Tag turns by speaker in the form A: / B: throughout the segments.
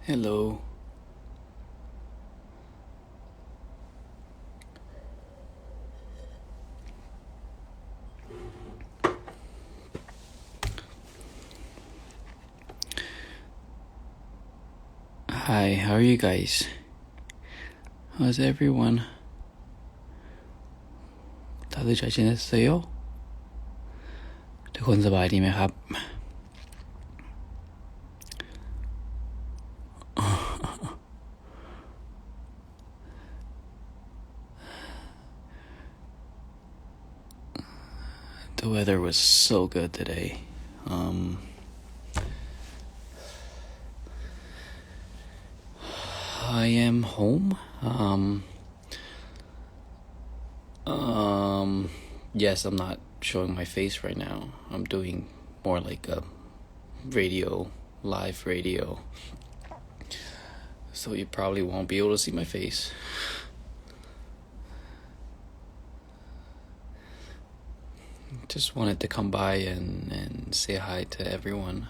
A: Hello. Hi, how are you guys? How's everyone? 大家잘 지냈어요? ทุกคนสบายดีไหมครับ The weather was so good today. I am home. Yes, I'm not showing my face right now. I'm doing more like a live radio. So you probably won't be able to see my face. Just wanted to come by and say hi to everyone.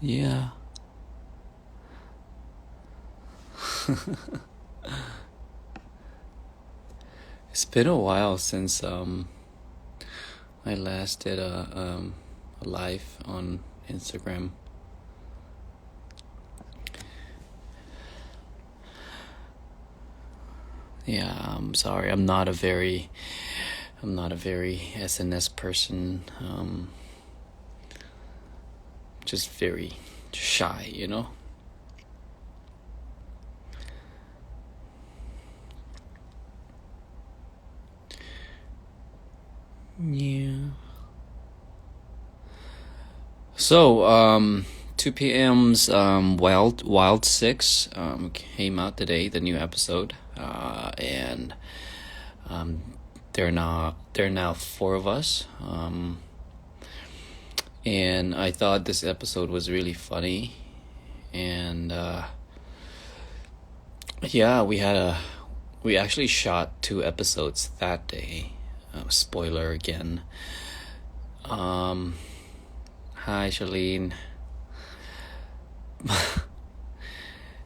A: Yeah. It's been a while since I last did a live on Instagram. Yeah, I'm sorry. I'm not a very SNS person. Just very shy, you know? Yeah. So, 2 p.m.'s Wild 6 came out today, the new episode. And there are now 4 of us. And I thought this episode was really funny. And yeah, we actually shot 2 episodes that day. Spoiler again. Hi, Charlene.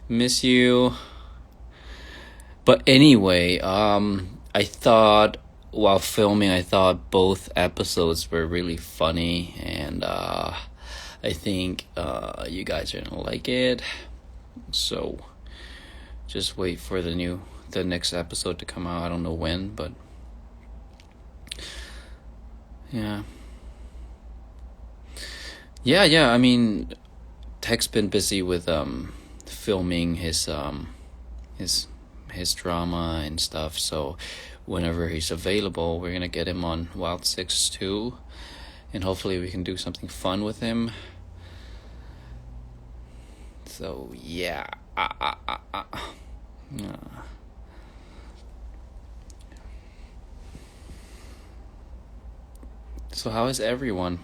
A: Miss you. But anyway, I thought while filming, both episodes were really funny, and I think you guys are gonna like it. So just wait for the next episode to come out. I don't know when, but yeah. I mean, Tech's been busy with filming his drama and stuff. So whenever he's available, we're gonna get him on Wild 6 too, and hopefully we can do something fun with him. So yeah. So how is everyone?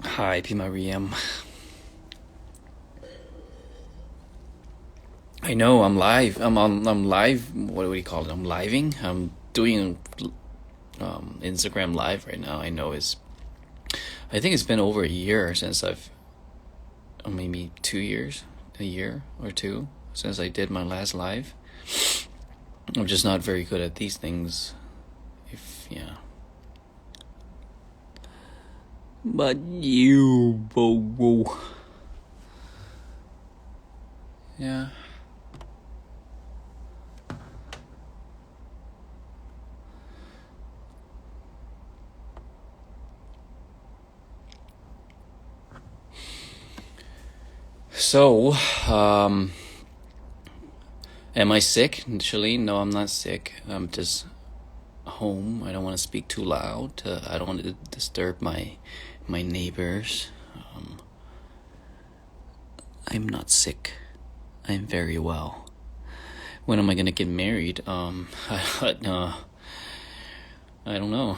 A: Hi, P. Mariam. I know, I'm live. I'm live. What do we call it? I'm living. I'm doing Instagram live right now. I think it's been over a year since maybe 2 years, a year or 2 since I did my last live. I'm just not very good at these things. But you, Bobo. Yeah. So, am I sick? Initially, no, I'm not sick. I'm just home. I don't want to speak too loud. I don't want to disturb my neighbors. I'm not sick. I'm very well. When am I gonna get married? I don't know.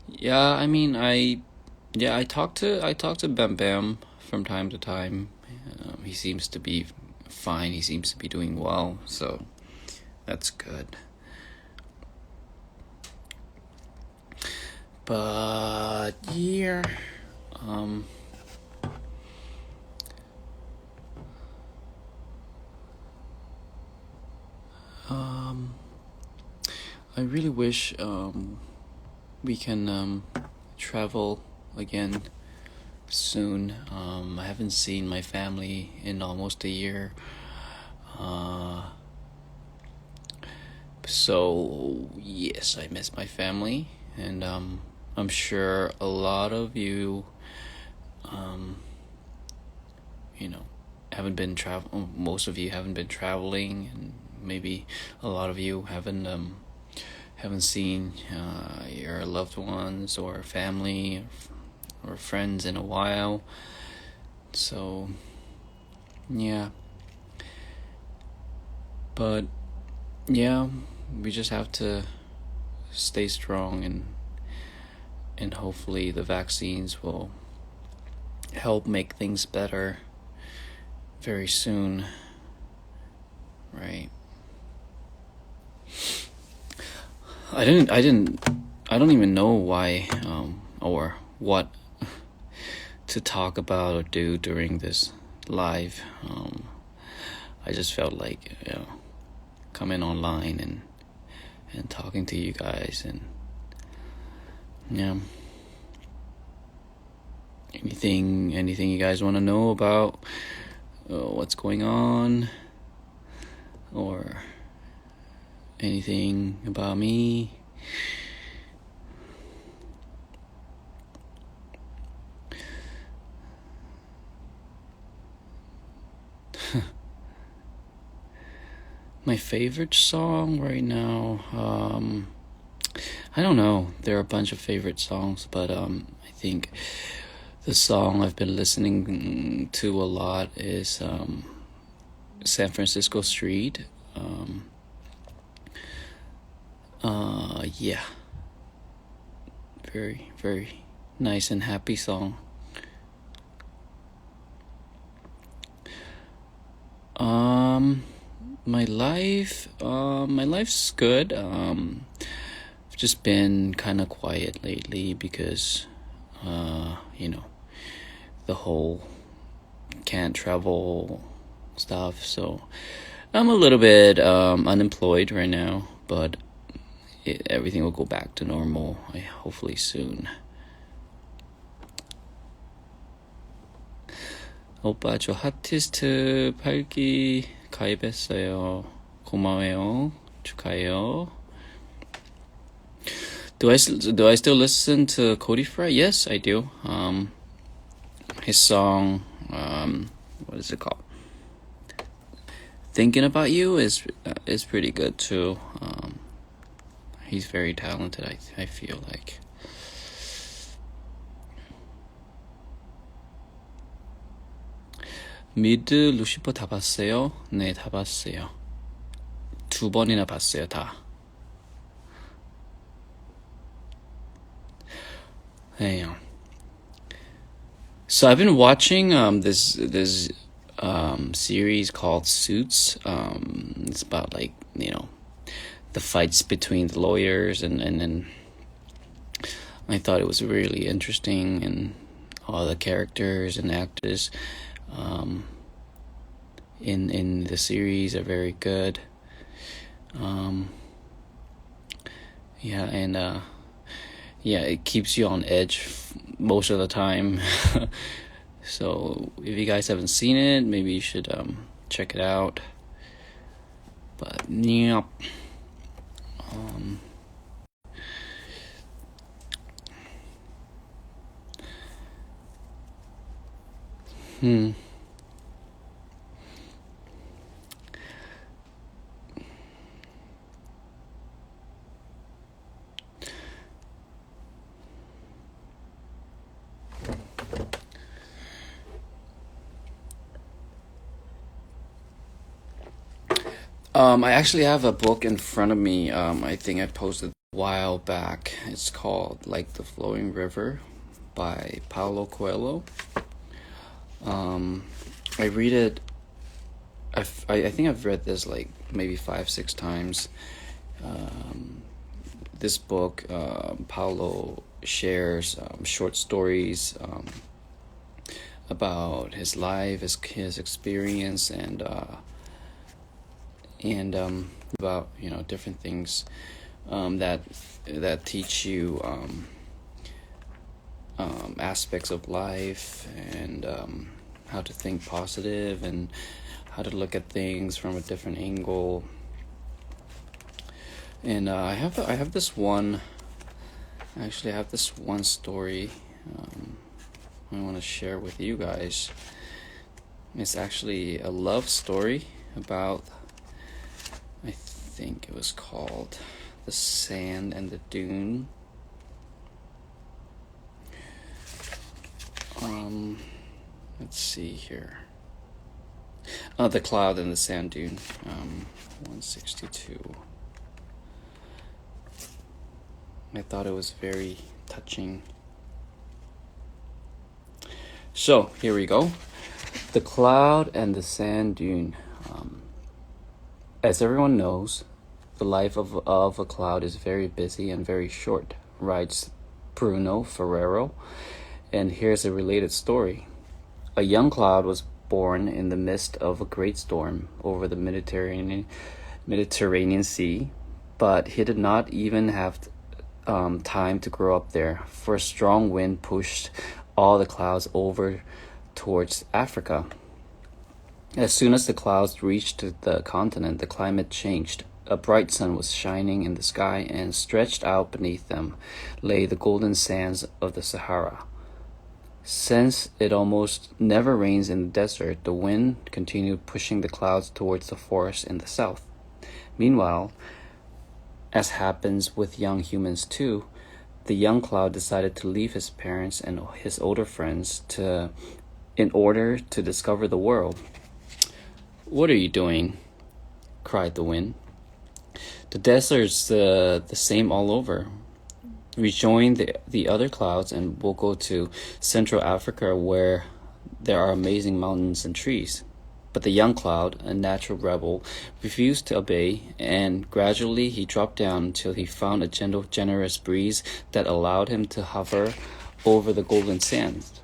A: Yeah, I mean, I talk to Bam Bam from time to time. He seems to be fine. He seems to be doing well, so that's good. But yeah, I really wish we can travel again soon. I haven't seen my family in almost a year. So yes, I miss my family, and I'm sure a lot of you, you know, haven't been travel. Most of you haven't been traveling, and maybe a lot of you haven't seen your loved ones or family or friends in a while. So yeah, but yeah, we just have to stay strong, and hopefully the vaccines will help make things better very soon, right? I don't even know why or what to talk about or do during this live. I just felt like, coming online and talking to you guys, and yeah. Anything you guys want to know about what's going on, or anything about me? My favorite song right now, I don't know. There are a bunch of favorite songs, but I think the song I've been listening to a lot is San Francisco Street. Yeah. Very, very nice and happy song. My life's good. I've just been kind of quiet lately because, the whole can't travel stuff. So I'm a little bit unemployed right now, but everything will go back to normal, hopefully soon. 오빠, 저 핫티스트 8기 가입했어요. 고마워요. 축하해요. Do I still listen to Cody Fry? Yes, I do. His song, what is it called? Thinking About You is pretty good too. He's very talented, I feel like. 미드 루시퍼 다 봤어요? 네, 다 봤어요. 2번이나 봤어요, 다. 네. So I've been watching this series called Suits. It's about, like, the fights between the lawyers, and I thought it was really interesting, and all the characters and actors in the series are very good. It keeps you on edge most of the time. So if you guys haven't seen it, maybe you should check it out. But yeah. I actually have a book in front of me. I think I posted a while back. It's called Like the Flowing River by Paulo Coelho. I read it I think I've read this like maybe 5 6 times. This book, Paulo shares short stories about his life, his experience, and about different things that teach you aspects of life, and how to think positive, and how to look at things from a different angle. And I have this one. Actually, I have this one story I want to share with you guys. It's actually a love story about, I think it was called The Sand and the Dune. Let's see here. The Cloud and the Sand Dune, 162. I thought it was very touching. So, here we go. The Cloud and the Sand Dune. As everyone knows, the life of a cloud is very busy and very short, writes Bruno Ferrero. And here's a related story. A young cloud was born in the midst of a great storm over the Mediterranean Sea, but he did not even have time to grow up there, for a strong wind pushed all the clouds over towards Africa. As soon as the clouds reached the continent, the climate changed. A bright sun was shining in the sky, and stretched out beneath them lay the golden sands of the Sahara. Since it almost never rains in the desert, the wind continued pushing the clouds towards the forest in the south. Meanwhile, as happens with young humans too, the young cloud decided to leave his parents and his older friends in order to discover the world. "What are you doing?" cried the wind. "The desert's the same all over. We join the other clouds and we'll go to Central Africa, where there are amazing mountains and trees." But the young cloud, a natural rebel, refused to obey, and gradually he dropped down until he found a gentle, generous breeze that allowed him to hover over the golden sands.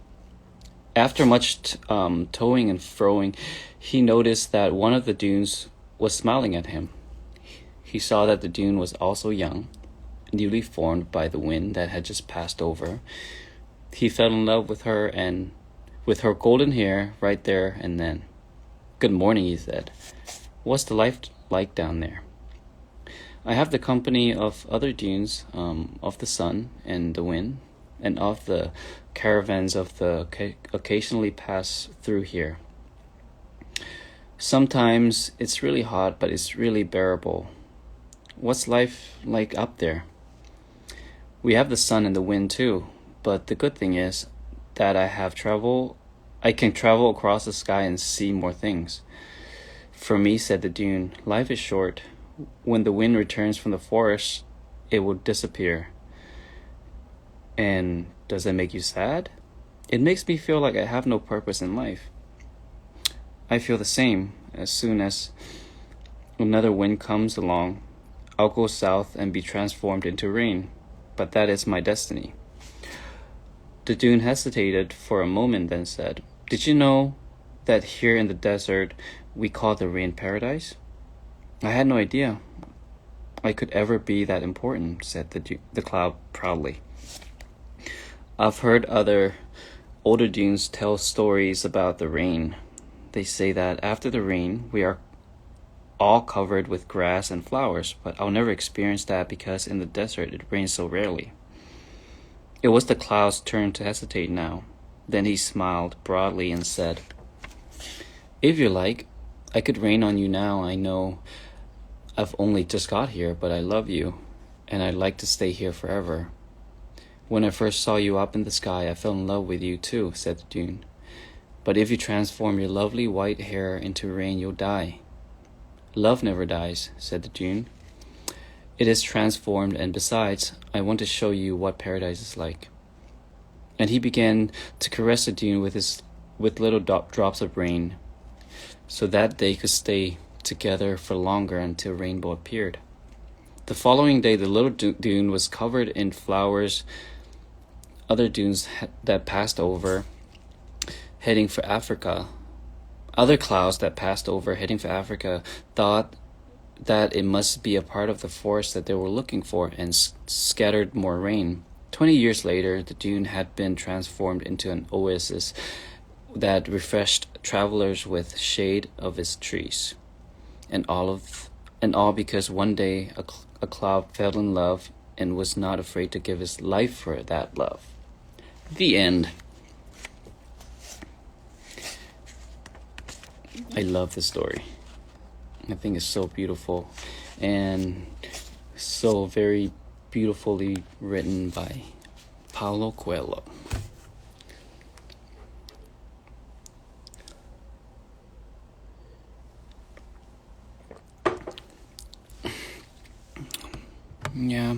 A: After much toing and froing, he noticed that one of the dunes was smiling at him. He saw that the dune was also young, newly formed by the wind that had just passed over. He fell in love with her, and with her golden hair right there and then. "Good morning," he said. "What's the life like down there?" "I have the company of other dunes, of the sun and the wind, and of the caravans of the occasionally pass through here. Sometimes it's really hot, but it's really bearable. What's life like up there?" "We have the sun and the wind too, but the good thing is that I can travel across the sky and see more things." "For me," said the dune, "life is short. When the wind returns from the forest, it will disappear." "And does it make you sad?" "It makes me feel like I have no purpose in life." "I feel the same. As soon as another wind comes along, I'll go south and be transformed into rain. But that is my destiny." The dune hesitated for a moment, then said, "Did you know that here in the desert we call the rain paradise?" "I had no idea I could ever be that important," said the cloud proudly. "I've heard other older dunes tell stories about the rain. They say that after the rain we are all covered with grass and flowers, but I'll never experience that because in the desert it rains so rarely." It was the cloud's turn to hesitate now. Then he smiled broadly and said, "If you like, I could rain on you now. I know I've only just got here, but I love you, and I'd like to stay here forever." "When I first saw you up in the sky, I fell in love with you too," said the dune. "But if you transform your lovely white hair into rain, you'll die." "Love never dies," said the dune. "It is transformed, and besides, I want to show you what paradise is like." And he began to caress the dune with little drops of rain. so that they could stay together for longer until rainbow appeared. The following day, the little dune was covered in flowers. Other dunes that passed over, heading for Africa. Other clouds that passed over, heading for Africa, thought that it must be a part of the forest that they were looking for, and scattered more rain. 20 years later, the dune had been transformed into an oasis that refreshed travelers with shade of its trees, and all because one day a cloud fell in love and was not afraid to give his life for that love. The end. I love this story. I think it's so beautiful and so very beautifully written by Paulo Coelho. Yeah.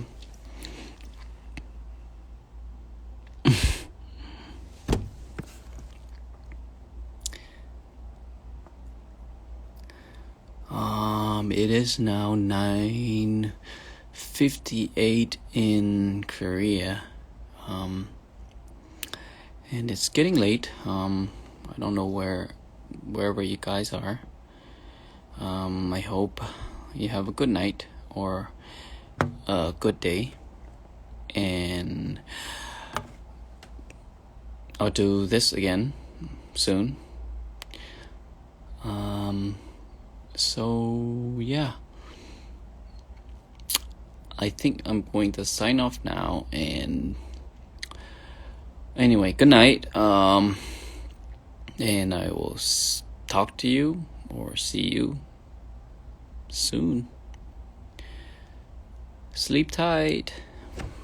A: It is now 9:58 in Korea. And it's getting late. I don't know wherever you guys are. I hope you have a good night or a good day. And I'll do this again soon. So yeah, I think I'm going to sign off now, and anyway, good night. And I will talk to you or see you soon. Sleep tight.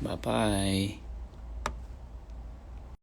A: Bye bye.